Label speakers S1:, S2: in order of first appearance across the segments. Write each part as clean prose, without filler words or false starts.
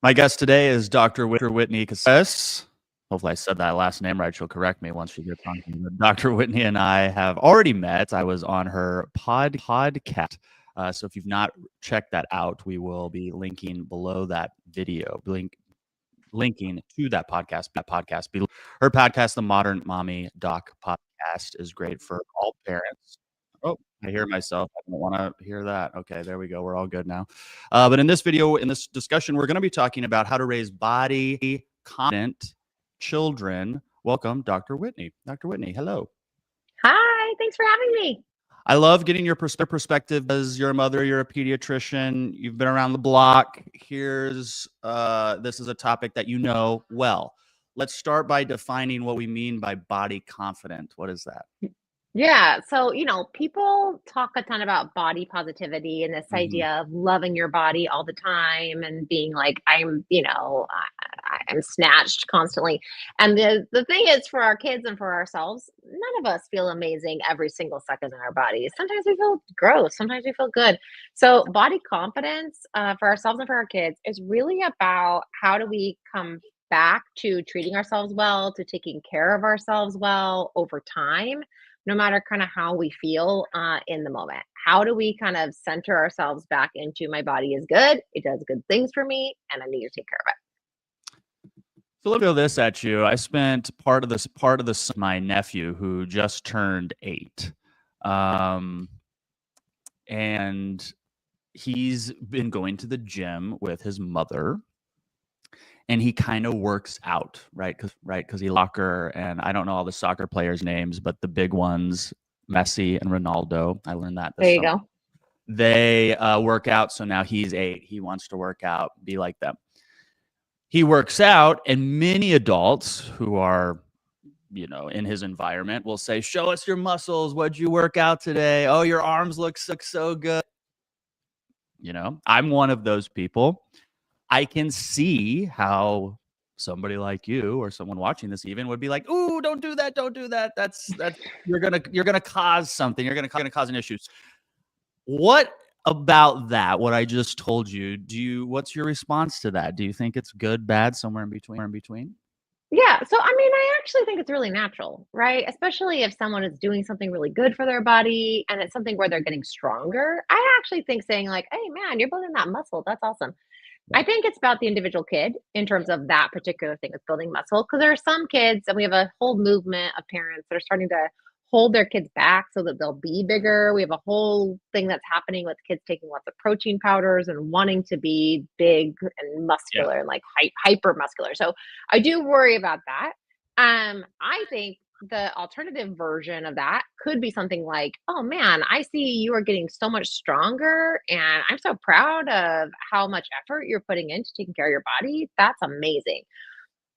S1: My guest today is Dr. Whitney Casares. Hopefully I said that last name right. She'll correct me once she gets on. Dr. Whitney and I have already met. I was on her podcast. So if you've not checked that out, we will be linking below that video, linking to that podcast. Her podcast, the Modern Mommy Doc Podcast, is great for all parents. Oh, I hear myself. I don't want to hear that. Okay, there we go. We're all good now. But in this video, in this discussion, we're going to be talking about how to raise body confident children. Welcome, Dr. Whitney. Dr. Whitney, hello.
S2: Hi, thanks for having me.
S1: I love getting your perspective as you're a mother, you're a pediatrician, you've been around the block. This is a topic that you know well. Let's start by defining what we mean by body confident. What is that?
S2: Yeah, so, people talk a ton about body positivity and this
S1: Mhm.
S2: idea of loving your body all the time and being like, I'm snatched constantly. And the thing is, for our kids and for ourselves, none of us feel amazing every single second in our bodies. Sometimes we feel gross, sometimes we feel good. So, body confidence for ourselves and for our kids is really about how do we come back to treating ourselves well, to taking care of ourselves well over time, no matter kind of how we feel in the moment. How do we kind of center ourselves back into my body is good, it does good things for me, and I need to take care of
S1: So let me throw this at you. I spent part of this my nephew who just turned 8. Um, and he's been going to the gym with his mother and he kind of works out, right? Because he soccer, and I don't know all the soccer players' names, but the big ones, Messi and Ronaldo. I learned that
S2: it. There
S1: this
S2: you
S1: summer.
S2: go.
S1: They work out, so now he's 8. He wants to work out, be like them. He works out, and many adults who are in his environment will say, "Show us your muscles. What'd you work out today? Oh, your arms look so good." I'm one of those people. I can see how somebody like you or someone watching this even would be like, "Ooh, don't do that. Don't do that. That's you're gonna cause something. You're gonna cause an issue." What about that? What I just told you? What's your response to that? Do you think it's good, bad, somewhere in between?
S2: Yeah, so I mean, I actually think it's really natural, right? Especially if someone is doing something really good for their body and it's something where they're getting stronger. I actually think saying, like, hey, man, you're building that muscle. That's awesome. I think it's about the individual kid in terms of that particular thing of building muscle. Because there are some kids, and we have a whole movement of parents that are starting to hold their kids back so that they'll be bigger. We have a whole thing that's happening with kids taking lots of protein powders and wanting to be big and
S1: Yeah.
S2: muscular and like hyper muscular. So I do worry about that. I think the alternative version of that could be something like, oh man, I see you are getting so much stronger, and I'm so proud of how much effort you're putting into taking care of your body. That's amazing.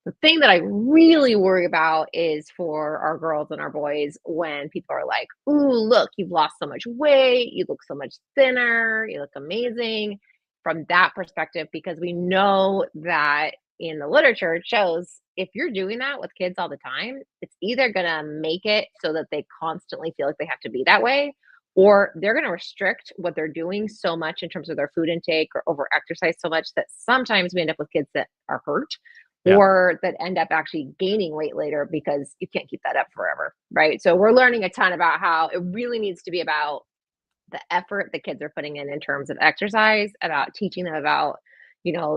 S2: The thing that I really worry about is for our girls and our boys when people are like, ooh, look, you've lost so much weight, you look so much thinner, you look amazing from that perspective, because we know that in the literature it shows if you're doing that with kids all the time, it's either going to make it so that they constantly feel like they have to be that way, or they're going to restrict what they're doing so much in terms of their food intake or over exercise so much that sometimes we end up with kids that are hurt
S1: Yeah.
S2: or that end up actually gaining weight later because you can't keep that up forever, right? So we're learning a ton about how it really needs to be about the effort the kids are putting in terms of exercise, about teaching them about,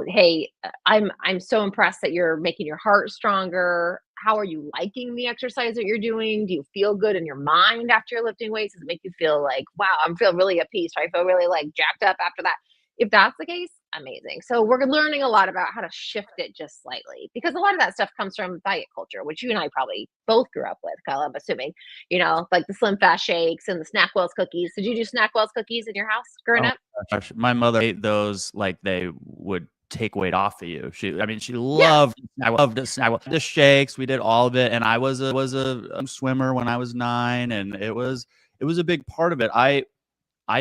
S2: hey, I'm so impressed that you're making your heart stronger. How are you liking the exercise that you're doing? Do you feel good in your mind after you're lifting weights? Does it make you feel like, wow, I'm feeling really at peace, or I feel really like jacked up after that? If that's the case, amazing. So we're learning a lot about how to shift it just slightly, because a lot of that stuff comes from diet culture, which you and I probably both grew up with, Kyle, I'm assuming, like the Slim Fast shakes and the Snackwell's cookies. Did you do Snackwell's cookies in your house growing
S1: Oh
S2: up?
S1: gosh, my mother ate those like they would take weight off of you. She
S2: Yeah.
S1: loved the shakes. We did all of it, and I was a swimmer when I was 9, and it was a big part of it. I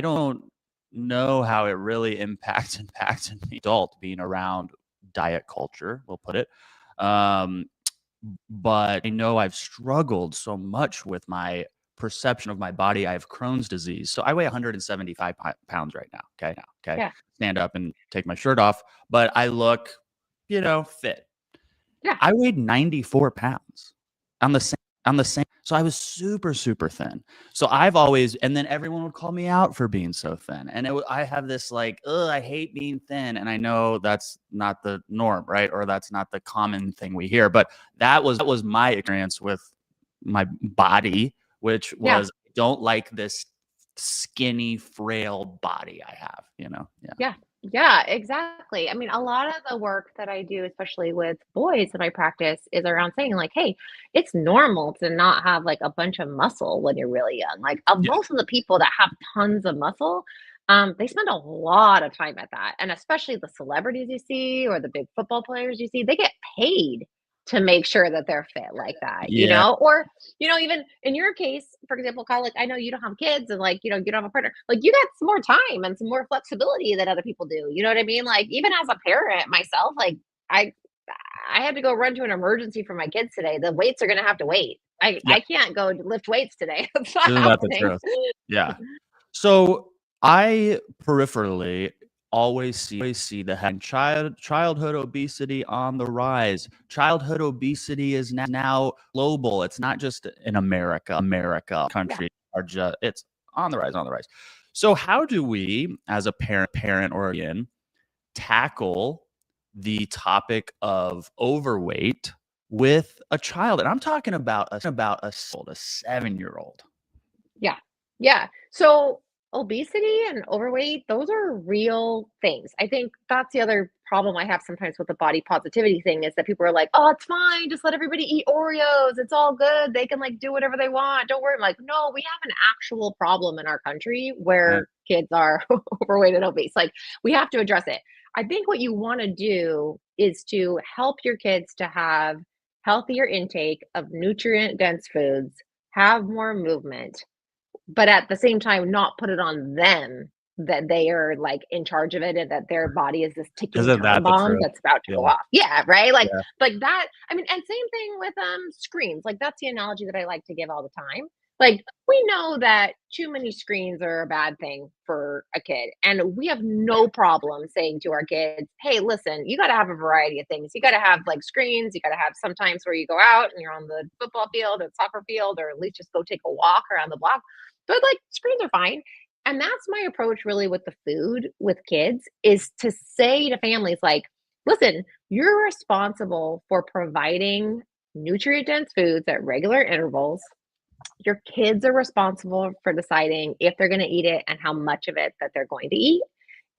S1: don't know how it really impacts an adult being around diet culture. We'll put it. Um, but I know I've struggled so much with my perception of my body. I have Crohn's disease. So I weigh 175 pounds right now. Okay.
S2: Yeah.
S1: Stand up and take my shirt off. But I look fit.
S2: Yeah.
S1: I weighed 94 pounds on the same. So I was super, super thin. So I've always, and then everyone would call me out for being so thin. And I have this like, I hate being thin. And I know that's not the norm, right? Or that's not the common thing we hear. But that was my experience with my body, which
S2: Yeah.
S1: was, I don't like this skinny, frail body I have,
S2: Yeah. Yeah, exactly. I mean, a lot of the work that I do, especially with boys in my practice, is around saying, like, hey, it's normal to not have like a bunch of muscle when you're really young. Like,
S1: Yeah.
S2: most of the people that have tons of muscle, they spend a lot of time at that. And especially the celebrities you see or the big football players you see, they get paid to make sure that they're fit like that,
S1: Yeah.
S2: Or even in your case, for example, Kyle, like I know you don't have kids and like, you don't have a partner. Like you got some more time and some more flexibility than other people do. You know what I mean? Like even as a parent myself, like I I had to go run to an emergency for my kids today. The weights are gonna have to wait. I
S1: Yeah.
S2: I can't go lift weights today. It's not
S1: Isn't that the
S2: happening.
S1: truth? Yeah. So I peripherally always see the headline childhood obesity on the rise. Childhood obesity is now global. It's not just in America.
S2: Yeah.
S1: Countries are just it's on the rise. So how do we, as a parent or again, tackle the topic of overweight with a child? And I'm talking about a 7-year-old.
S2: Yeah. Yeah. So obesity and overweight, those are real things. I think that's the other problem I have sometimes with the body positivity thing is that people are like, oh, it's fine. Just let everybody eat Oreos. It's all good. They can like do whatever they want. Don't worry. I'm like, no, we have an actual problem in our country
S1: Right.
S2: where kids are overweight and obese. Like we have to address it. I think what you want to do is to help your kids to have healthier intake of nutrient dense foods, have more movement, but at the same time, not put it on them that they are, like, in charge of it and that their body is this ticking
S1: Isn't
S2: time
S1: that the
S2: bomb
S1: truth?
S2: that's about to
S1: Yeah.
S2: go off. Yeah, right?
S1: Yeah.
S2: Like that I mean, and same thing with, screens, like, that's the analogy that I like to give all the time. Like, we know that too many screens are a bad thing for a kid, and we have no problem saying to our kids, "Hey, listen, you gotta have a variety of things. You gotta have, like, screens, you gotta have sometimes where you go out and you're on the football field or soccer field, or at least just go take a walk around the block." But like screens are fine. And that's my approach really with the food with kids is to say to families like, listen, you're responsible for providing nutrient dense foods at regular intervals. Your kids are responsible for deciding if they're going to eat it and how much of it that they're going to eat.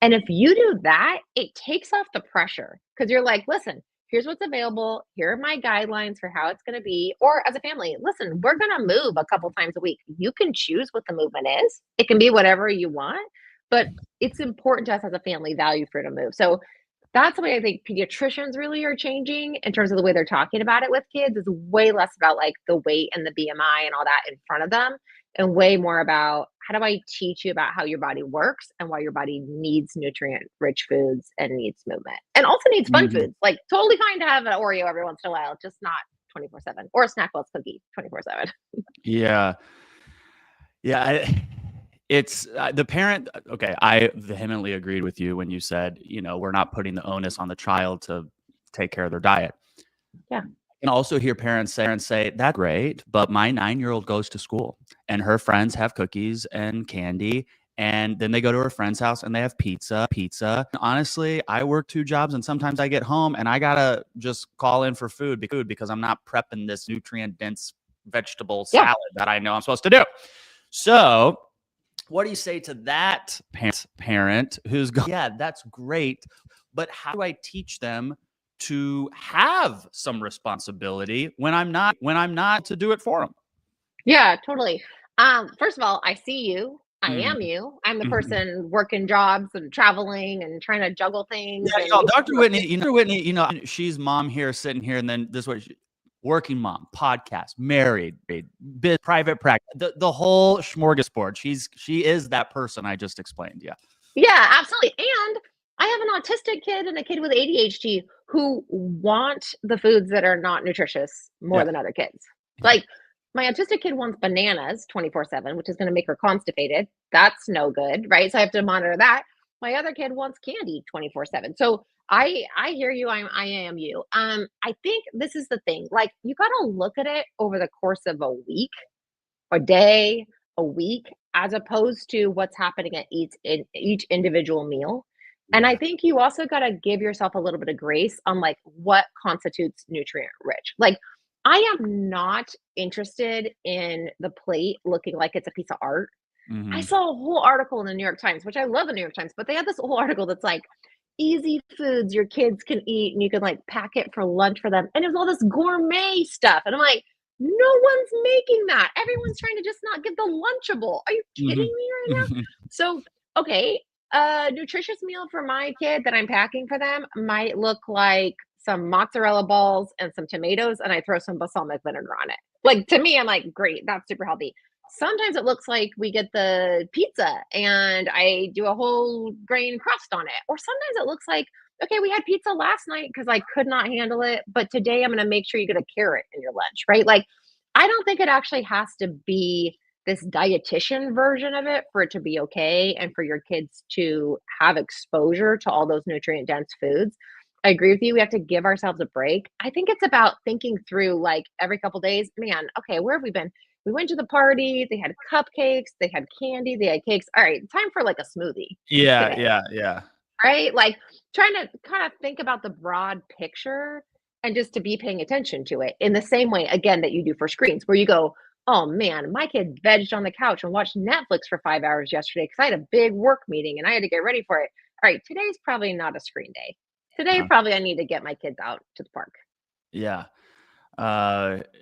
S2: And if you do that, it takes off the pressure because you're like, listen, here's what's available. Here are my guidelines for how it's going to be. Or as a family, listen, we're going to move a couple times a week. You can choose what the movement is, it can be whatever you want, but it's important to us as a family value for it to move. So that's the way I think pediatricians really are changing in terms of the way they're talking about it with kids is way less about like the weight and the BMI and all that in front of them and way more about how do I teach you about how your body works and why your body needs nutrient rich foods and needs movement and also needs fun
S1: Mhm.
S2: foods. Like totally fine to have an Oreo every once in a while, just not 24/7 or a snack Snackbells cookie 24/7.
S1: Yeah. Yeah, it's the parent. Okay, I vehemently agreed with you when you said, we're not putting the onus on the child to take care of their diet.
S2: Yeah.
S1: I can also hear parents say, that's great, but my 9-year-old goes to school and her friends have cookies and candy. And then they go to her friend's house and they have pizza. Honestly, I work 2 jobs and sometimes I get home and I gotta just call in for food because I'm not prepping this nutrient dense vegetable
S2: Yeah.
S1: salad that I know I'm supposed to do. So what do you say to that parent who's going, yeah, that's great, but how do I teach them to have some responsibility when I'm not to do it for them?
S2: Yeah, totally. First of all, I see you. I
S1: Mhm,
S2: am you. I'm the
S1: mhm.
S2: person working jobs and traveling and trying to juggle
S1: Yeah,
S2: things and
S1: Dr. Whitney, she's mom here, sitting here, and then this way, working mom, podcast, married, private practice, the whole smorgasbord. She is that person I just explained. Yeah.
S2: yeah, absolutely. And I have an autistic kid and a kid with ADHD who want the foods that are not nutritious more
S1: Yeah.
S2: than other kids. Like my autistic kid wants bananas 24/7, which is going to make her constipated. That's no good, right? So I have to monitor that. My other kid wants candy 24/7. So I hear you. I am you. I think this is the thing. Like you got to look at it over the course of a week, a day, a week, as opposed to what's happening at each individual meal. And I
S1: Yeah.
S2: think you also got to give yourself a little bit of grace on like what constitutes nutrient rich. Like I am not interested in the plate looking like it's a piece of art. I
S1: Hmm.
S2: saw a whole article in the New York Times, which I love the New York Times, but they had this whole article that's like easy foods your kids can eat and you can like pack it for lunch for them. And it was all this gourmet stuff. And I'm like, no one's making that. Everyone's trying to just not get the Lunchable. Are you kidding
S1: Hmm.
S2: me right now? So, okay, a nutritious meal for my kid that I'm packing for them might look like some mozzarella balls and some tomatoes, and I throw some balsamic vinegar on it. Like to me, I'm like, great, that's super healthy. Sometimes it looks like we get the pizza and I do a whole grain crust on it. Or sometimes it looks like, okay, we had pizza last night because I could not handle it, but today I'm going to make sure you get a carrot in your lunch, right? Like, I don't think it actually has to be this dietitian version of it for it to be okay and for your kids to have exposure to all those nutrient dense foods. I agree with you. We have to give ourselves a break. I think it's about thinking through like every couple days, man, okay, where have we been? We went to the party, they had cupcakes, they had candy, they had cakes. All right, time for like a smoothie
S1: Yeah,
S2: today,
S1: yeah, yeah.
S2: right? Like trying to kind of think about the broad picture and just to be paying attention to it in the same way, again, that you do for screens, where you go, oh man, my kid vegged on the couch and watched Netflix for 5 hours yesterday because I had a big work meeting and I had to get ready for it. All right, today's probably not a screen day. Today,
S1: Uh-huh.
S2: probably I need to get my kids out to the park.
S1: Yeah.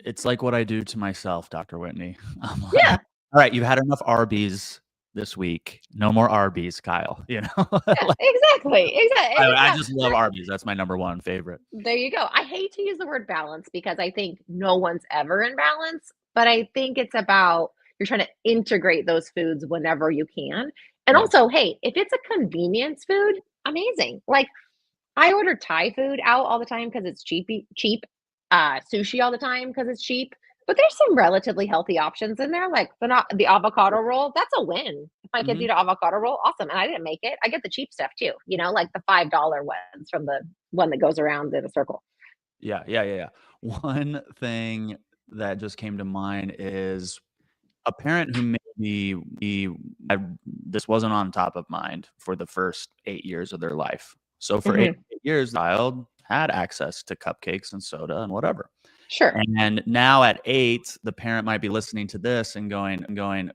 S1: It's like what I do to myself, Dr. Whitney. I'm like,
S2: Yeah,
S1: all right, you've had enough Arby's this week. No more Arby's, Kyle. You know,
S2: yeah,
S1: like,
S2: exactly, exactly. And
S1: I just love Arby's. That's my number one favorite.
S2: there you go. I hate to use the word balance because I think no one's ever in balance, but I think it's about you're trying to integrate those foods whenever you can. And
S1: Yeah.
S2: also, hey, if it's a convenience food, amazing. Like I order Thai food out all the time because it's cheap. Sushi all the time because it's cheap. But there's some relatively healthy options in there, like the avocado roll. That's a win. If my kids
S1: Hmm.
S2: eat an avocado roll, awesome. And I didn't make it. I get the cheap stuff too, like the $5 ones from the one that goes around in a circle.
S1: Yeah, yeah, yeah, yeah. One thing that just came to mind is a parent who maybe this wasn't on top of mind for the first 8 years of their life. So for eight,
S2: Hmm.
S1: 8 years, the child had access to cupcakes and soda and whatever.
S2: Sure.
S1: And now at 8, the parent might be listening to this and going,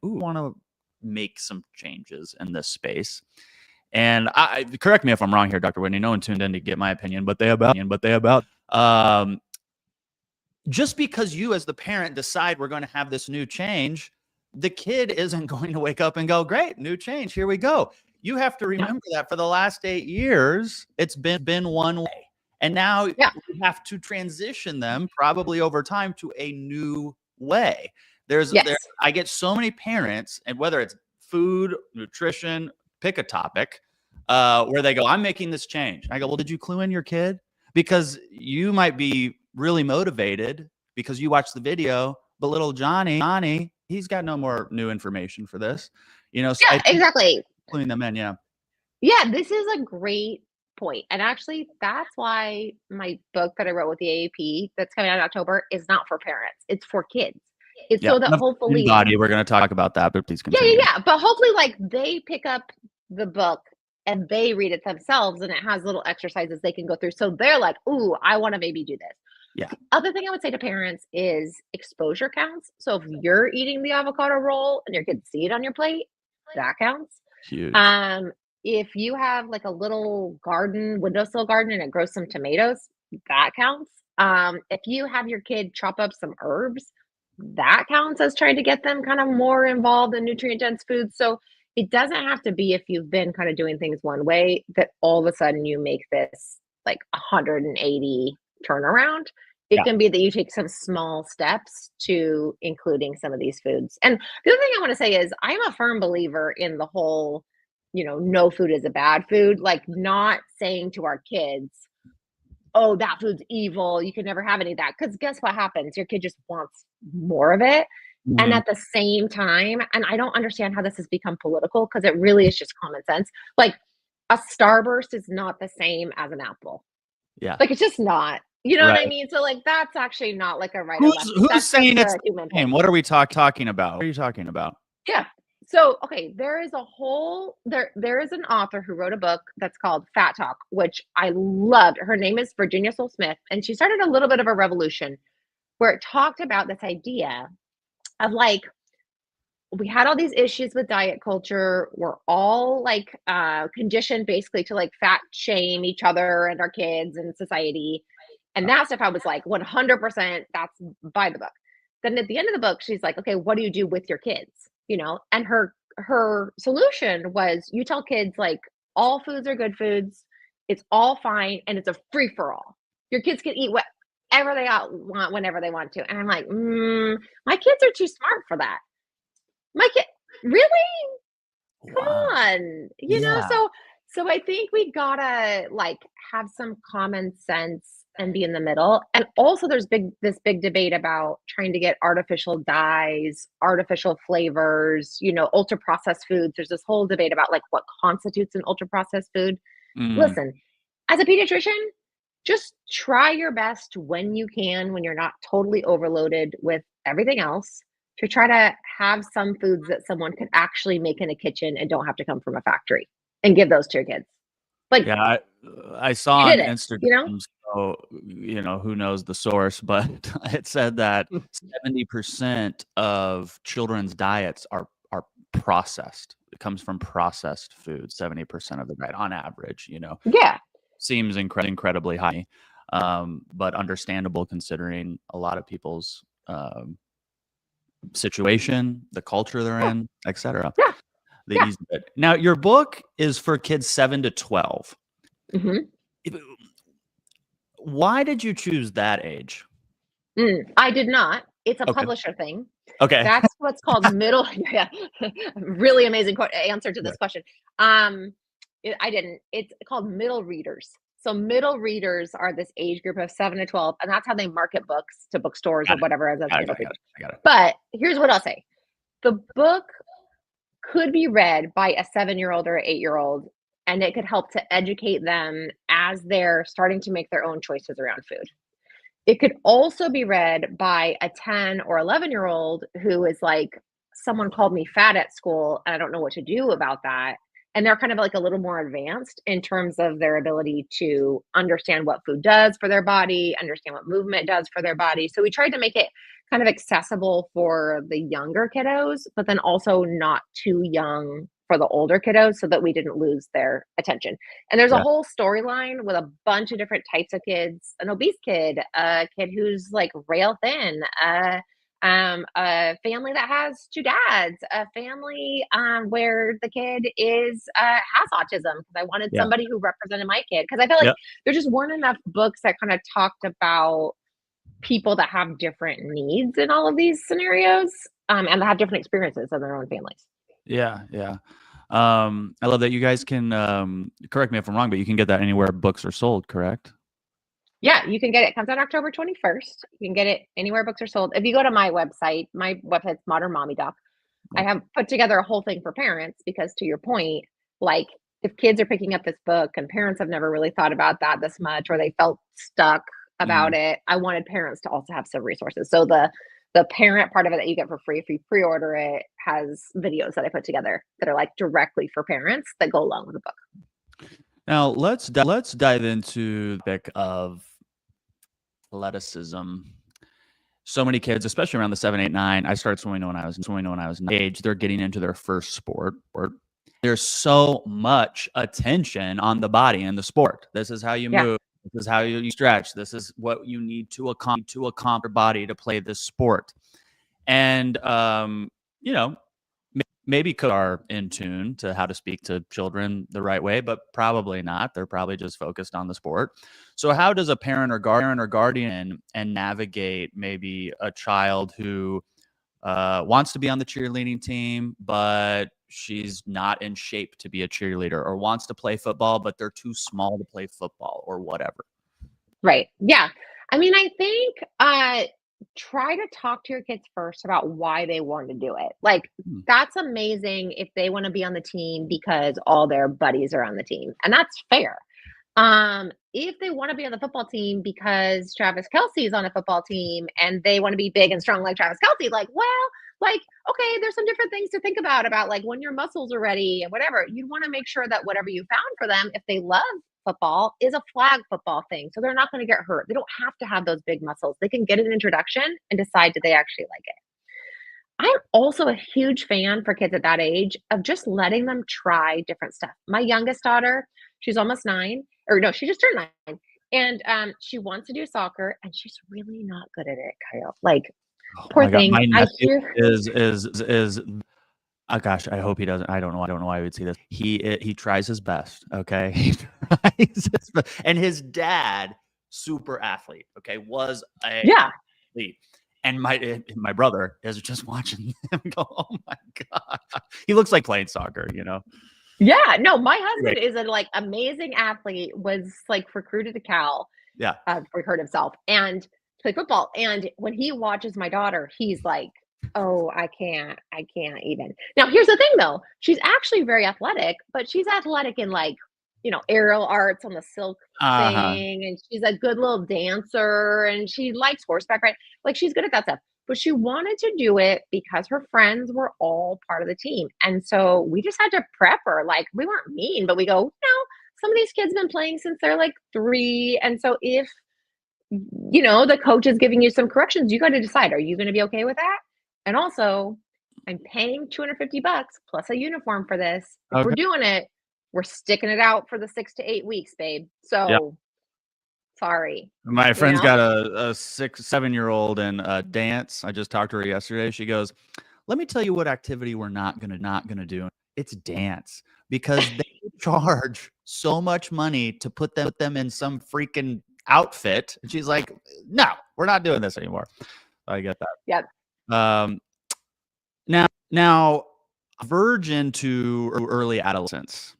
S1: "Ooh, I want to make some changes in this space." And correct me if I'm wrong here, Dr. Whitney. No one tuned in to get my opinion, but they about um, just because you as the parent decide we're going to have this new change, the kid isn't going to wake up and go, great, new change, here we go. You have to
S2: Yeah.
S1: remember that for the last 8 years, it's been one way. And now you
S2: Yeah.
S1: have to transition them probably over time to a new way.
S2: Yes.
S1: I get so many parents, and whether it's food, nutrition, pick a topic, where they go, I'm making this change. I go, well, did you clue in your kid? Because you might be really motivated because you watched the video, but little Johnny, he's got no more new information for this. So I
S2: Yeah,
S1: think
S2: exactly.
S1: including them in, yeah.
S2: Yeah, this is a great point. And actually, that's why my book that I wrote with the AAP that's coming out in October is not for parents. It's for kids. It's
S1: Yeah.
S2: so that
S1: In
S2: hopefully,
S1: body, we're going to talk about that, but please
S2: yeah, yeah,
S1: continue.
S2: yeah. But hopefully, like they pick up the book and they read it themselves and it has little exercises they can go through. So they're like, ooh, I want to maybe do this.
S1: Yeah.
S2: The other thing I would say to parents is exposure counts. So if you're eating the avocado roll and your kids see it on your plate, that counts.
S1: Huge.
S2: Um, if you have like a little garden, windowsill garden, and it grows some tomatoes, that counts. If you have your kid chop up some herbs, that counts as trying to get them kind of more involved in nutrient dense foods. So it doesn't have to be if you've been kind of doing things one way that all of a sudden you make this like 180 turnaround. It
S1: Yeah.
S2: can be that you take some small steps to including some of these foods. And the other thing I want to say is I'm a firm believer in the whole, no food is a bad food, like not saying to our kids, oh, that food's evil. You can never have any of that. Because guess what happens? Your kid just wants more of it. And
S1: Mhm.
S2: at the same time, and I don't understand how this has become political because it really is just common sense. Like a Starburst is not the same as an apple.
S1: Yeah.
S2: Like, it's just not. You know what I
S1: Right.
S2: mean? So, like, that's actually not like a right or left.
S1: Who's
S2: That's
S1: saying
S2: just
S1: it's
S2: a
S1: the
S2: human
S1: same?
S2: thing.
S1: What are we talking about? What are you talking about?
S2: Yeah. So, okay, there is a whole there is an author who wrote a book that's called Fat Talk, which I loved. Her name is Virginia Soul Smith, and she started a little bit of a revolution where it talked about this idea of like we had all these issues with diet culture. We're all like conditioned basically to like fat shame each other and our kids and society. And that stuff I was like 100% that's by the book. Then at the end of the book, she's like, okay, what do you do with your kids? You know, and her solution was you tell kids like all foods are good foods, it's all fine, and it's a free for all. Your kids can eat whatever they want whenever they want to. And I'm like, my kids are too smart for that. My kid, really? Come
S1: Wow.
S2: on, you know?
S1: Yeah.
S2: So I think we gotta like have some common sense and be in the middle. And also there's this big debate about trying to get artificial dyes, artificial flavors, you know, ultra processed foods. There's this whole debate about like what constitutes an ultra processed food.
S1: Mm.
S2: Listen, as a pediatrician, just try your best when you can, when you're not totally overloaded with everything else, to try to have some foods that someone could actually make in a kitchen and don't have to come from a factory and give those to your kids. Like,
S1: Yeah, I saw
S2: you
S1: on
S2: did it, you know?
S1: Instagram, so, you know, who knows the source, but it said that 70% of children's diets are processed. It comes from processed food, 70% of the diet on average, you know.
S2: Yeah.
S1: Seems incredibly high, but understandable considering a lot of people's situation, the culture they're
S2: Yeah.
S1: in, etc.
S2: Yeah.
S1: The
S2: Yeah.
S1: easy bit. Now, your book is for kids 7 to 12.
S2: Mhm.
S1: Why did you choose that age?
S2: I did not. It's a
S1: Okay.
S2: publisher thing.
S1: Okay.
S2: That's what's called middle yeah. Really amazing answer to
S1: Yeah.
S2: this question. I didn't. It's called middle readers. So middle readers are this age group of 7 to 12, and that's how they market books to bookstores or
S1: Got it.
S2: whatever as
S1: Got it.
S2: middle
S1: Got it.
S2: readers.
S1: I got it.
S2: But here's what I'll say. The book could be read by a 7-year-old or 8-year-old, and it could help to educate them as they're starting to make their own choices around food. It could also be read by a 10 or 11-year-old who is like, someone called me fat at school and I don't know what to do about that. And they're kind of like a little more advanced in terms of their ability to understand what food does for their body, understand what movement does for their body. So we tried to make it kind of accessible for the younger kiddos, but then also not too young for the older kiddos so that we didn't lose their attention. And there's a
S1: Yeah.
S2: whole storyline with a bunch of different types of kids, an obese kid, a kid who's like rail thin, a family that has two dads, a family where the kid is has autism. Because I wanted
S1: Yeah.
S2: somebody who represented my kid. Because I felt like
S1: Yep.
S2: there just weren't enough books that kind of talked about people that have different needs in all of these scenarios, and that have different experiences in their own families.
S1: Yeah. Yeah. I love that you guys can, correct me if I'm wrong, but you can get that anywhere books are sold, correct?
S2: Yeah, you can get it. It comes out October 21st. You can get it anywhere books are sold. If you go to my website's Modern Mommy Doc. I have put together a whole thing for parents because to your point, like if kids are picking up this book and parents have never really thought about that this much or they felt stuck about it, I wanted parents to also have some resources. So the parent part of it that you get for free if you pre-order it has videos that I put together that are like directly for parents that go along with the book.
S1: Now let's dive into the topic of athleticism. So many kids, especially around the 7, 8, 9. I started swimming when I was age. They're getting into their first sport. There's so much attention on the body in the sport. This is how you
S2: Yeah.
S1: move. This is how you stretch. This is what you need to accomplish your body to play this sport. And you know, maybe coaches are in tune to how to speak to children the right way, but probably not. They're probably just focused on the sport. So how does a parent or guardian and navigate maybe a child who wants to be on the cheerleading team, but she's not in shape to be a cheerleader, or wants to play football, but they're too small to play football or whatever?
S2: Right. Yeah. I mean, I think try to talk to your kids first about why they want to do it. Like,
S1: Hmm.
S2: that's amazing if they want to be on the team because all their buddies are on the team, and that's fair. If they want to be on the football team because Travis Kelsey is on a football team and they want to be big and strong like Travis Kelsey, like, well, like, okay, there's some different things to think about like when your muscles are ready and whatever. You'd want to make sure that whatever you found for them, if they love football, is a flag football thing. So they're not going to get hurt. They don't have to have those big muscles. They can get an introduction and decide do they actually like it. I'm also a huge fan for kids at that age of just letting them try different stuff. My youngest daughter, she's almost 9, or no, she just turned 9. And she wants to do soccer and she's really not good at it, Kyle. Like,
S1: Oh
S2: poor
S1: my God,
S2: thing.
S1: my
S2: I
S1: nephew
S2: hear
S1: is oh gosh, I hope he doesn't. I don't know why I would see this. He tries his best, okay? He tries his best. And his dad, super athlete, okay, was a
S2: yeah.
S1: athlete. And my brother is just watching him go, oh my God. He looks like playing soccer, you know?
S2: Yeah, no, my husband
S1: Right.
S2: is a like amazing athlete, was like recruited to Cal,
S1: Yeah.
S2: before he hurt himself and play football. And when he watches my daughter, he's like, oh, I can't even. Now, here's the thing though. She's actually very athletic, but she's athletic in like, aerial arts on the silk
S1: Uh-huh.
S2: thing. And she's a good little dancer and she likes horseback, right? Like she's good at that stuff. But she wanted to do it because her friends were all part of the team. And so we just had to prep her. Like we weren't mean, but we go, some of these kids have been playing since they're like 3. And so if the coach is giving you some corrections, you got to decide, are you going to be okay with that? And also, I'm paying $250 plus a uniform for this. If we're
S1: Okay.
S2: doing it, we're sticking it out for the 6 to 8 weeks, babe.
S1: Yeah.
S2: So sorry.
S1: My
S2: You
S1: friend's
S2: know?
S1: got a 6, 7-year-old in dance. I just talked to her yesterday. She goes, let me tell you what activity we're not gonna do. It's dance because they charge so much money to put them in some freaking outfit. And she's like, no, we're not doing this anymore. I get
S2: Yep.
S1: that. Now, virgin to early adolescence.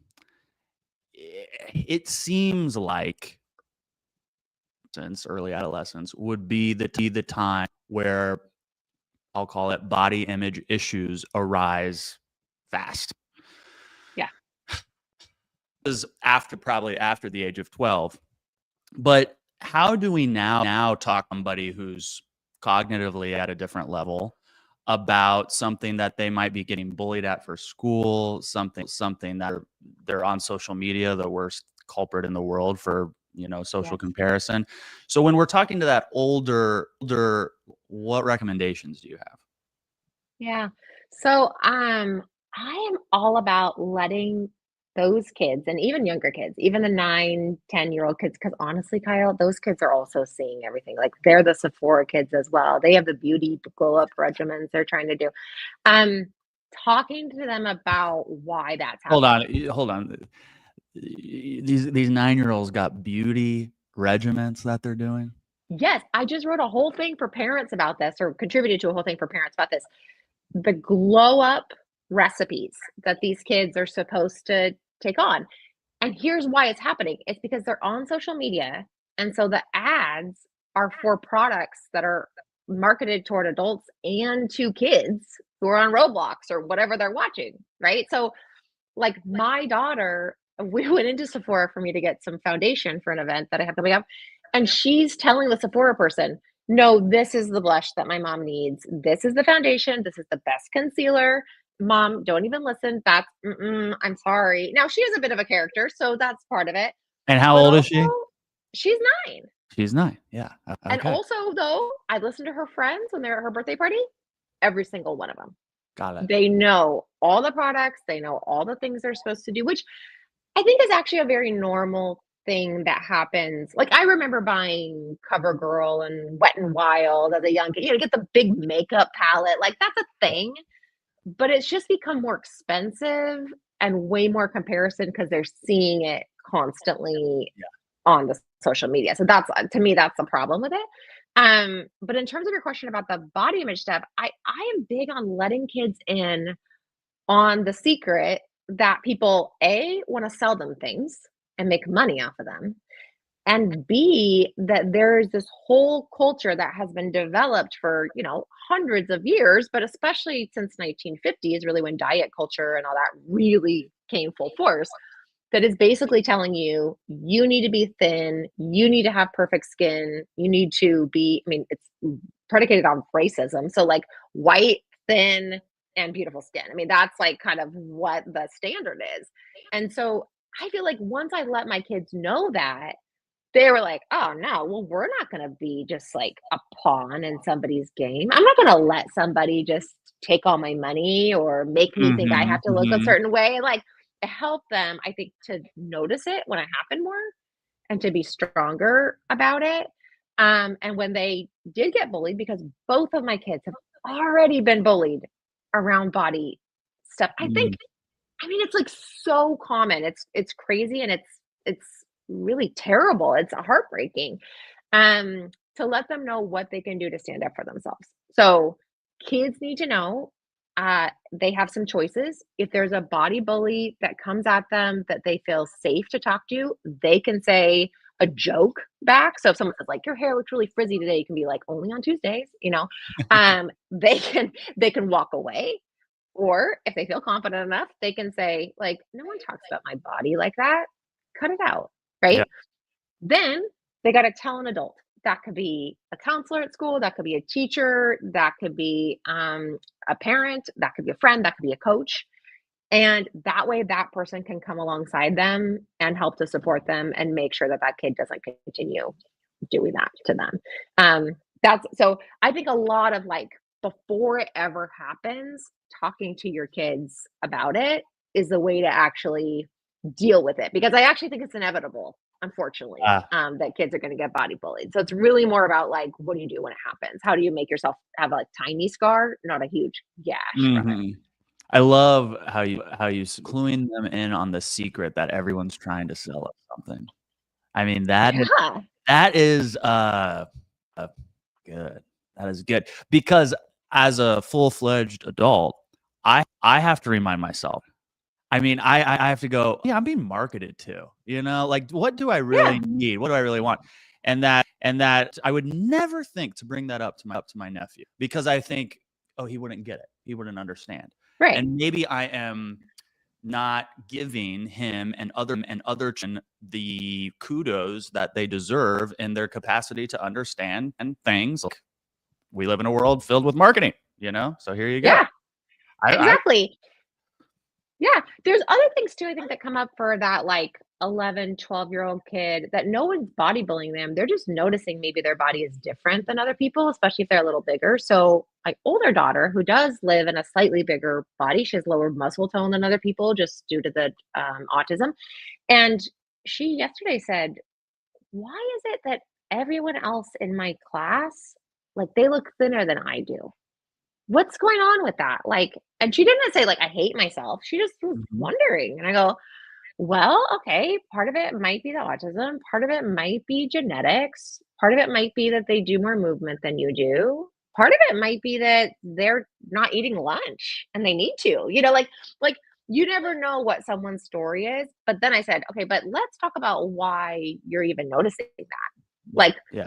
S1: It seems like since early adolescence would be the time where I'll call it body image issues arise fast.
S2: Yeah.
S1: Is probably after the age of 12. But how do we now talk to somebody who's cognitively at a different level about something that they might be getting bullied at for school, something that they're on social media, the worst culprit in the world for social
S2: Yes.
S1: comparison. So when we're talking to that older, what recommendations do you have?
S2: Yeah. So, I am all about letting those kids and even younger kids, even the 9, 10-year-old kids, because honestly, Kyle, those kids are also seeing everything. Like they're the Sephora kids as well. They have the beauty glow up regimens they're trying to do. Um, Talking to them about why that's
S1: Hold
S2: happening.
S1: on, hold on. These 9-year-olds got beauty regiments that they're doing.
S2: Yes, I just wrote a whole thing for parents about this, or contributed to a whole thing for parents about this. The glow up recipes that these kids are supposed to take on. And here's why it's happening. It's because they're on social media. And so the ads are for products that are marketed toward adults and to kids who are on Roblox or whatever they're watching. Right. So, like, my daughter, we went into Sephora for me to get some foundation for an event that I have coming up. And she's telling the Sephora person, no, this is the blush that my mom needs. This is the foundation. This is the best concealer. Mom, don't even listen. I'm sorry. Now she is a bit of a character, so that's part of it.
S1: And how
S2: But
S1: old is
S2: also,
S1: she?
S2: she's 9.
S1: She's 9. Yeah.
S2: And
S1: Okay.
S2: also, though, I listen to her friends when they're at her birthday party, every single one of them.
S1: Got it.
S2: They know all the products, they know all the things they're supposed to do, which I think is actually a very normal thing that happens. Like, I remember buying CoverGirl and Wet n Wild as a young kid, get the big makeup palette, like, that's a thing, but it's just become more expensive and way more comparison because 'cause they're seeing it constantly
S1: Yeah.
S2: on the social media. So that's, to me, that's the problem with it. But in terms of your question about the body image stuff, I am big on letting kids in on the secret that people, A, wanna sell them things and make money off of them, and B, that there's this whole culture that has been developed for, hundreds of years, but especially since 1950 is really when diet culture and all that really came full force, that is basically telling you, you need to be thin, you need to have perfect skin, you need to be, I mean, it's predicated on racism. So like white, thin, and beautiful skin. I mean, that's like kind of what the standard is. And so I feel like once I let my kids know that, they were like, "Oh, no, well, we're not gonna be just like a pawn in somebody's game. I'm not gonna let somebody just take all my money or make me think I
S1: Mhm,
S2: have to look a
S1: mhm.
S2: certain way." Like, to help them, I think, to notice it when it happened more and to be stronger about it. And when they did get bullied, because both of my kids have already been bullied around body stuff.
S1: Mm,
S2: I mean, it's like so common. It's crazy and it's really terrible. It's heartbreaking. To let them know what they can do to stand up for themselves. So kids need to know they have some choices. If there's a body bully that comes at them that they feel safe to talk to, they can say a joke back. So if someone says like your hair looks really frizzy today, you can be like only on Tuesdays. They can walk away, or if they feel confident enough, they can say, like, "No one talks about my body like that. Cut it out."
S1: yeah.
S2: Right? Then they got to tell an adult. That could be a counselor at school, that could be a teacher, that could be a parent, that could be a friend, that could be a coach. And that way, that person can come alongside them and help to support them and make sure that that kid doesn't continue doing that to them. That's so I think a lot of like before it ever happens, talking to your kids about it is the way to actually deal with it, because I actually think it's inevitable, unfortunately,
S1: Ah,
S2: that kids are going to get body bullied. So it's really more about like, what do you do when it happens? How do you make yourself have a tiny scar, not a huge gash from it?
S1: mhm. I love how you cluing them in on the secret that everyone's trying to sell us something. I mean,
S2: Yeah.
S1: that is, uh, good. That is good because as a full-fledged adult, I have to remind myself. I mean, I have to go, "Yeah, I'm being marketed to," like, "What do I
S2: Yeah.
S1: really need? What do I really want?" And that I would never think to bring that up to my nephew because I think, "Oh, he wouldn't get it. He wouldn't understand."
S2: Right.
S1: And maybe I am not giving him and other children the kudos that they deserve in their capacity to understand and things. Like, we live in a world filled with marketing. So here you go.
S2: Yeah.
S1: I
S2: Exactly. Yeah, there's other things too, I think, that come up for that, like, 11, 12-year-old kid that no one's bodybuilding them. They're just noticing maybe their body is different than other people, especially if they're a little bigger. So, my older daughter, who does live in a slightly bigger body, she has lower muscle tone than other people just due to the autism. And she yesterday said, "Why is it that everyone else in my class, like, they look thinner than I do? What's going on with that?" Like, and she didn't say like, "I hate myself." She just was
S1: Mhm.
S2: wondering. And I go, "Well, okay, part of it might be the autism, part of it might be genetics, part of it might be that they do more movement than you do. Part of it might be that they're not eating lunch and they need to." Like you never know what someone's story is. But then I said, "Okay, but let's talk about why you're even noticing that.
S1: Yeah,
S2: Like,
S1: yeah.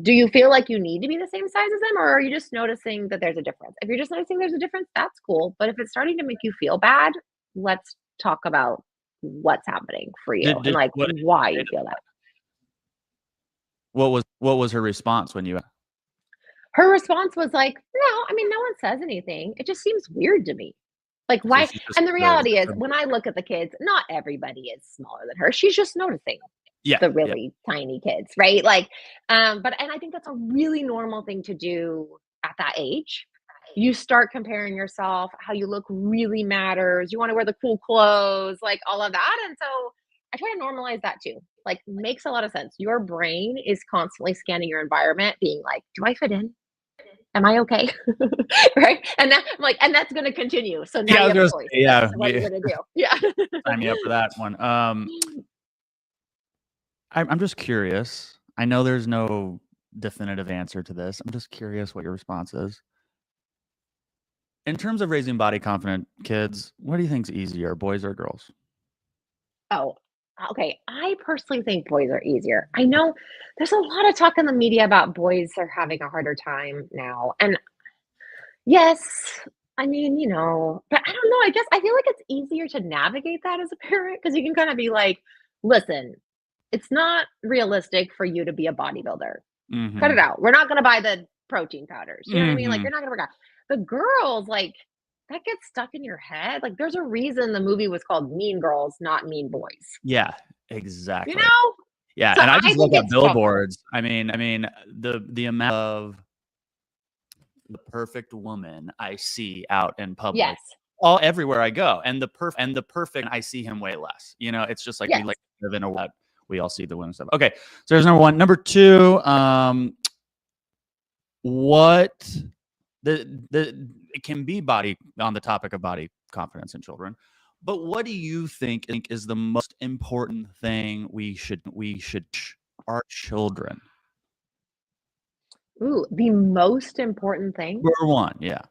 S2: do you feel like you need to be the same size as them, or are you just noticing that there's a difference? If you're just noticing there's a difference, that's cool. But if it's starting to make you feel bad, let's talk about what's happening for you and
S1: Did
S2: like
S1: what did
S2: why
S1: she say
S2: you
S1: to
S2: feel
S1: that?
S2: that."
S1: What was her response when you
S2: Her response was like, "No, I mean, no one says anything. It just seems weird to me. Like,
S1: so
S2: why?"
S1: she's just
S2: And the
S1: the
S2: reality is, when
S1: subject.
S2: I look at the kids, not everybody is smaller than her. She's just noticing
S1: Yeah,
S2: the
S1: yeah.
S2: really tiny kids, right? Like, and I think that's a really normal thing to do at that age. You start comparing yourself, how you look really matters. You want to wear the cool clothes, like all of that. And so I try to normalize that too. Like, makes a lot of sense. Your brain is constantly scanning your environment, being like, do I fit in? Am I okay? Right? And that I'm like, and that's gonna continue. So now
S1: Yeah, I
S2: you
S1: was
S2: have a
S1: gonna
S2: choice
S1: say,
S2: as
S1: yeah,
S2: to what you're gonna do. Yeah.
S1: sign me up for that one. I'm just curious. I know there's no definitive answer to this. I'm just curious what your response is. In terms of raising body confident kids, what do you think's easier, boys or girls?
S2: Oh, okay, I personally think boys are easier. I know there's a lot of talk in the media about boys are having a harder time now. And yes, I mean, but I don't know. I guess I feel like it's easier to navigate that as a parent because you can kind of be like, listen, it's not realistic for you to be a bodybuilder. Cut
S1: Mm-hmm.
S2: it out. We're not going to buy the protein powders. You know what I mean? Like,
S1: Mm-hmm.
S2: you're not going to work out. The girls, like, that gets stuck in your head. Like, there's a reason the movie was called Mean Girls, not Mean Boys.
S1: Yeah,
S2: You
S1: exactly.
S2: know?
S1: Yeah,
S2: So
S1: and I
S2: I
S1: just look
S2: think
S1: at
S2: it's tougher.
S1: billboards. I mean, the amount of the perfect woman I see out in public,
S2: Yes.
S1: all everywhere I go, and the perfect I see him way less. It's just like we
S2: Yes.
S1: like live in a world. We all see the women stuff. Okay, so there's number one. Number two, what the it can be body on the topic of body confidence in children. But what do you think is the most important thing we should teach our children?
S2: Ooh, the most important thing?
S1: Number one, yeah.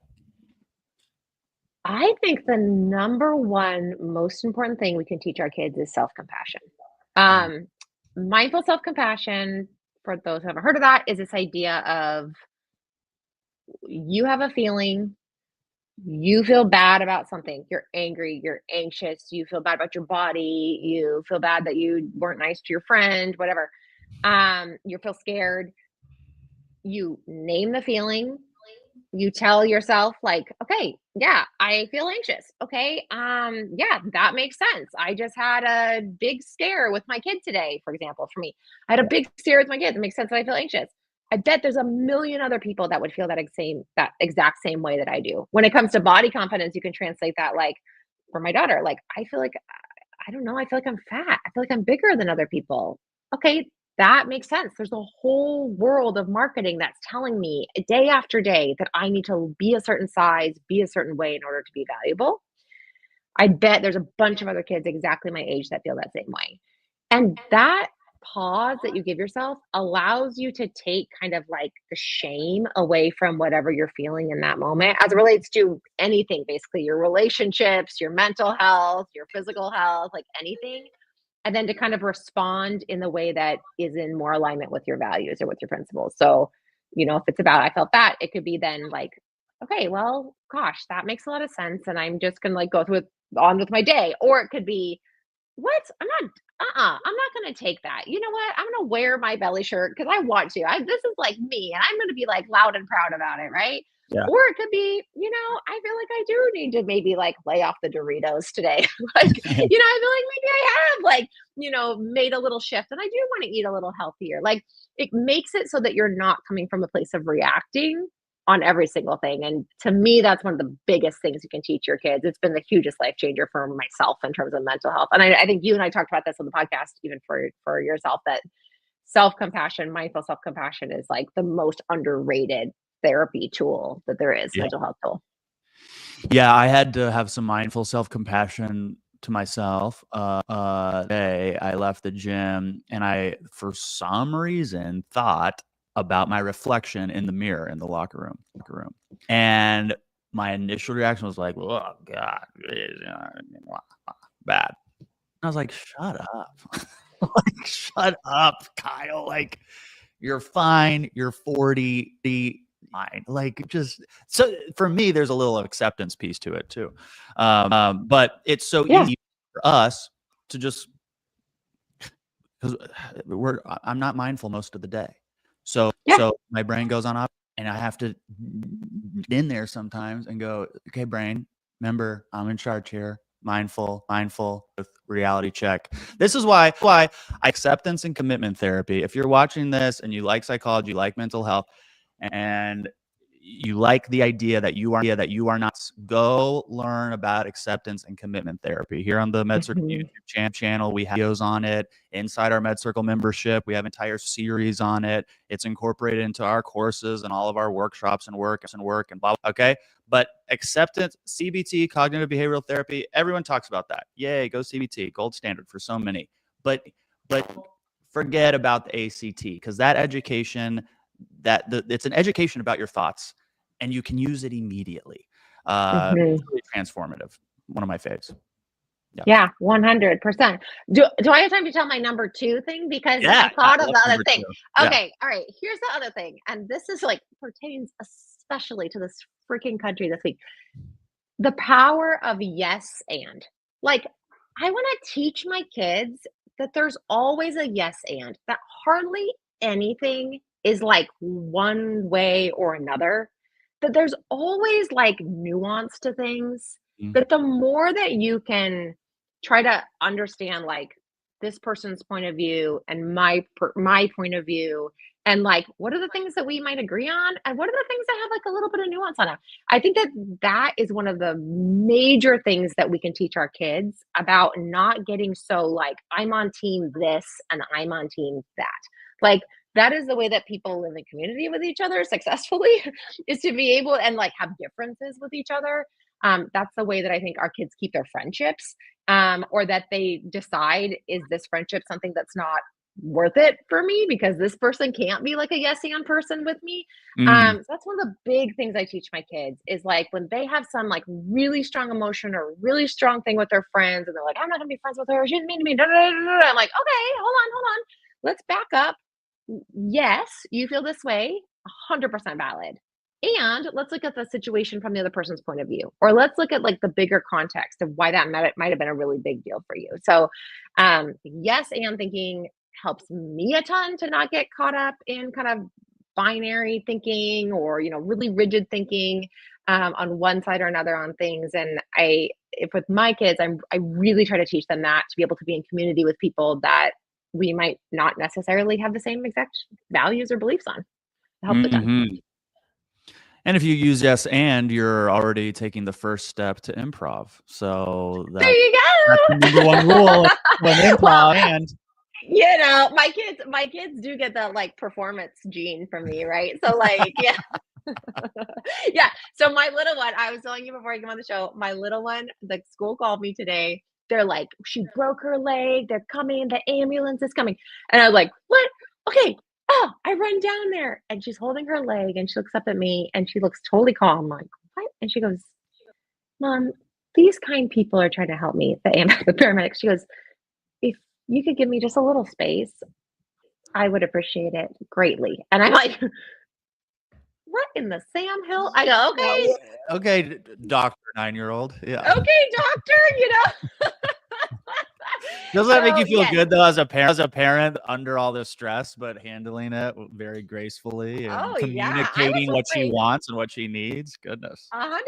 S2: I think the number one most important thing we can teach our kids is self-compassion.
S1: Uh,
S2: Um, Mindful self-compassion, for those who haven't heard of that, is this idea of you have a feeling, you feel bad about something. You're angry, you're anxious, you feel bad about your body, you feel bad that you weren't nice to your friend, whatever. You feel scared. You name the feeling. You tell yourself like, okay, yeah, I feel anxious. Okay, yeah, that makes sense. I just had a big scare with my kid today, for example. For me, I had a big scare with my kid. It makes sense that I feel anxious. I bet there's a million other people that would feel that exact same way that I do. When it comes to body confidence, you can translate that like for my daughter, like I feel like I don't know, I feel like I'm fat. I feel like I'm bigger than other people. Okay, that makes sense. There's a whole world of marketing that's telling me day after day that I need to be a certain size, be a certain way in order to be valuable. I bet there's a bunch of other kids exactly my age that feel that same way. And that pause that you give yourself allows you to take kind of like the shame away from whatever you're feeling in that moment as it relates to anything, basically your relationships, your mental health, your physical health, like anything. And then to kind of respond in the way that is in more alignment with your values or with your principles. So, if it's about I felt that, it could be then like, okay, well, gosh, that makes a lot of sense. And I'm just gonna like go through it on with my day. Or it could be, what? I'm not gonna take that. You know what? I'm gonna wear my belly shirt because I want to. This is like me, and I'm gonna be like loud and proud about it, right?
S1: yeah.
S2: Or it could be, I feel like I do need to maybe like lay off the Doritos today. Like, I feel like maybe I have like, made a little shift and I do want to eat a little healthier. Like it makes it so that you're not coming from a place of reacting on every single thing. And to me, that's one of the biggest things you can teach your kids. It's been the hugest life changer for myself in terms of mental health. And I think you and I talked about this on the podcast, even for yourself, that self-compassion, mindful self-compassion is like the most underrated therapy tool that there is,
S1: Yeah.
S2: mental health tool.
S1: Yeah, I had to have some mindful self-compassion to myself. Day I left the gym and I, for some reason, thought about my reflection in the mirror in the locker room. And my initial reaction was like, oh God, bad. I was like, shut up. Like, shut up, Kyle. Like, you're fine. You're 40. Fine. Like, just so for me, there's a little acceptance piece to it too. But it's so
S2: Yeah.
S1: easy for us to just because I'm not mindful most of the day. So my brain goes on off and I have to get in there sometimes and go, okay, brain, remember, I'm in charge here. Mindful with reality check. This is why acceptance and commitment therapy. If you're watching this and you like psychology, you like mental health, and you like the idea that you are not, go learn about acceptance and commitment therapy here on the MedCircle YouTube channel. We have videos on it inside our MedCircle membership. We have an entire series on it. It's incorporated into our courses and all of our workshops and work and blah. Okay. But acceptance, CBT, cognitive behavioral therapy, everyone talks about that. Yay, go CBT, gold standard for so many. But forget about the ACT, because that education, it's an education about your thoughts, and you can use it immediately. It's really transformative. One of my faves.
S2: Yeah, 100%. Do I have time to tell my number 2 thing? Because
S1: Yeah,
S2: I thought
S1: I
S2: of
S1: love
S2: the other
S1: number
S2: thing.
S1: 2. Yeah.
S2: Okay, all right, here's the other thing, and this is, like, pertains especially to this freaking country this week. The power of yes and. Like, I wanna teach my kids that there's always a yes and, that hardly anything is, like, one way or another, that there's always, like, nuance to things,
S1: Mm.
S2: that the more that you can try to understand, like, this person's point of view and my point of view, and, like, what are the things that we might agree on, and what are the things that have, like, a little bit of nuance on it? I think that that is one of the major things that we can teach our kids about not getting so like, I'm on team this and I'm on team that. Like, that is the way that people live in community with each other successfully is to be able and like have differences with each other. That's the way that I think our kids keep their friendships, or that they decide, is this friendship something that's not worth it for me because this person can't be like a yes and person with me.
S1: Mm.
S2: So that's one of the big things I teach my kids is like when they have some like really strong emotion or really strong thing with their friends and they're like, I'm not gonna be friends with her. She's mean to me. Da, da, da, da, da. I'm like, okay, hold on. Let's back up. Yes, you feel this way, 100% valid. And let's look at the situation from the other person's point of view, or let's look at like the bigger context of why that might have been a really big deal for you. So, yes, and thinking helps me a ton to not get caught up in kind of binary thinking or really rigid thinking on one side or another on things. And if with my kids, I really try to teach them that to be able to be in community with people that we might not necessarily have the same exact values or beliefs on. It helps a ton.
S1: Mhm. And if you use yes and, you're already taking the first step to improv. So
S2: There
S1: that's
S2: you
S1: the
S2: go.
S1: number one rule when improv.
S2: Well,
S1: And
S2: my kids do get that like performance gene from me, right? So like, yeah. Yeah. So my little one, I was telling you before I came on the show, my little one, the school called me today. They're like, she broke her leg. They're coming. The ambulance is coming. And I was like, what? Okay. Oh, I run down there and she's holding her leg and she looks up at me and she looks totally calm. I'm like, what? And she goes, Mom, these kind people are trying to help me. The paramedics. She goes, if you could give me just a little space, I would appreciate it greatly. And I'm like, what in the Sam Hill? I go, okay,
S1: okay, Doctor 9-year-old. Yeah.
S2: okay, doctor.
S1: Doesn't that make you
S2: So
S1: feel
S2: yes,
S1: good though, as a parent under all this stress, but handling it very gracefully and
S2: oh yeah, I was
S1: communicating
S2: just
S1: what she
S2: like
S1: wants and what she needs? Goodness.
S2: 100%.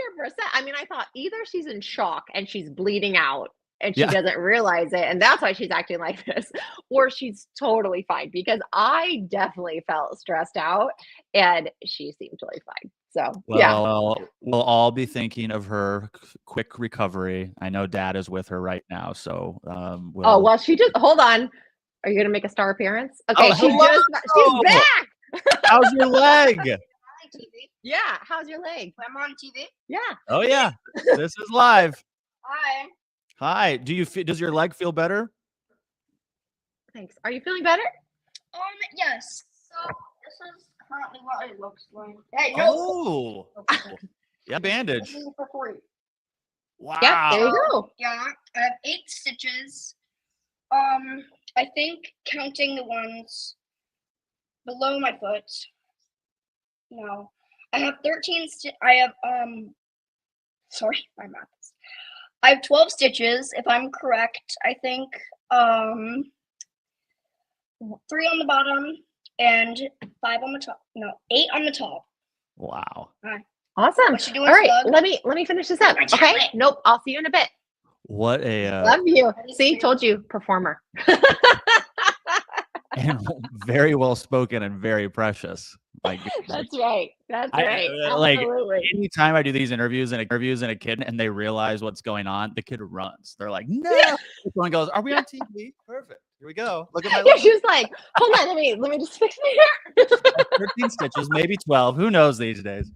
S2: I mean, I thought either she's in shock and she's bleeding out and she
S1: Yeah.
S2: doesn't realize it, and that's why she's acting like this, or she's totally fine because I definitely felt stressed out and she seemed totally fine. So yeah.
S1: Well, we'll all be thinking of her quick recovery. I know Dad is with her right now, so
S2: Oh
S1: we'll.
S2: well, she just hold on. Are you gonna make a star appearance? Okay,
S1: Oh,
S2: she's
S1: hello!
S2: back.
S1: How's your leg?
S3: TV.
S2: Yeah, how's your leg?
S3: I'm on TV.
S2: Yeah.
S1: Oh yeah, this is live.
S3: Hi.
S1: Hi. Does your leg feel better?
S2: Thanks. Are you feeling better?
S3: Yes. So this is currently what it looks like. Hey, no.
S1: Oh, yeah, bandage.
S3: This is for free.
S1: Wow.
S2: Yeah, there you go.
S3: Yeah, I have 8 stitches. I think counting the ones below my foot. No, I have 13. I have Sorry, my math. I have 12 stitches, if I'm correct. I think 3 on the bottom and 5 on the top. No, 8 on the top.
S1: Wow.
S2: Awesome.
S3: What you doing,
S2: All right,
S3: Slug?
S2: let me finish this up.
S3: My
S2: Okay.
S3: chocolate.
S2: Nope. I'll see you in a bit.
S1: What a
S2: Love you. See, told you, performer.
S1: and very well spoken and very precious. Like
S2: That's right. That's
S1: I-
S2: right.
S1: like,
S2: Absolutely.
S1: anytime I do these interviews and a kid and they realize what's going on, the kid runs. They're like, no.
S2: Yeah.
S1: Someone goes, are we on TV? Perfect. Here we go. Look at my
S2: Yeah,
S1: leg.
S2: she was like, hold on, let me just fix my hair.
S1: 13 stitches, maybe 12. Who knows these days?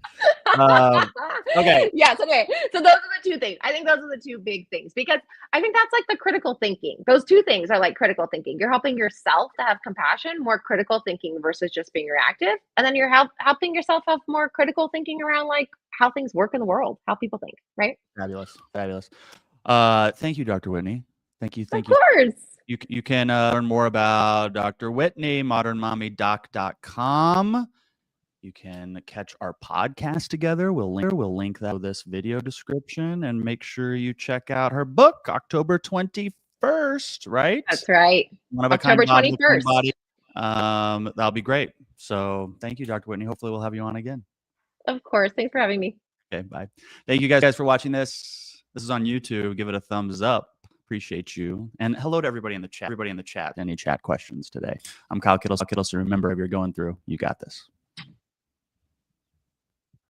S1: Okay.
S2: Yes. Okay. So those are the 2 things. I think those are the 2 big things because I think that's like the critical thinking. Those 2 things are like critical thinking. You're helping yourself to have compassion, more critical thinking versus just being reactive, and then you're helping yourself have more critical thinking around like how things work in the world, how people think. Right.
S1: Fabulous. Fabulous. Thank you, Dr. Whitney. Thank you.
S2: Of course.
S1: You can learn more about Dr. Whitney, modernmommydoc.com. You can catch our podcast together. We'll link that with this video description, and make sure you check out her book, October 21st, right?
S2: That's right.
S1: One of a
S2: October
S1: kind body,
S2: 21st.
S1: body. That'll be great. So thank you, Dr. Whitney. Hopefully we'll have you on again.
S2: Of course. Thanks for having me.
S1: Okay, bye. Thank you guys for watching this. This is on YouTube. Give it a thumbs up. Appreciate you. And hello to everybody in the chat. Any chat questions today? I'm Kyle Kittleson. Remember, if you're going through, you got this.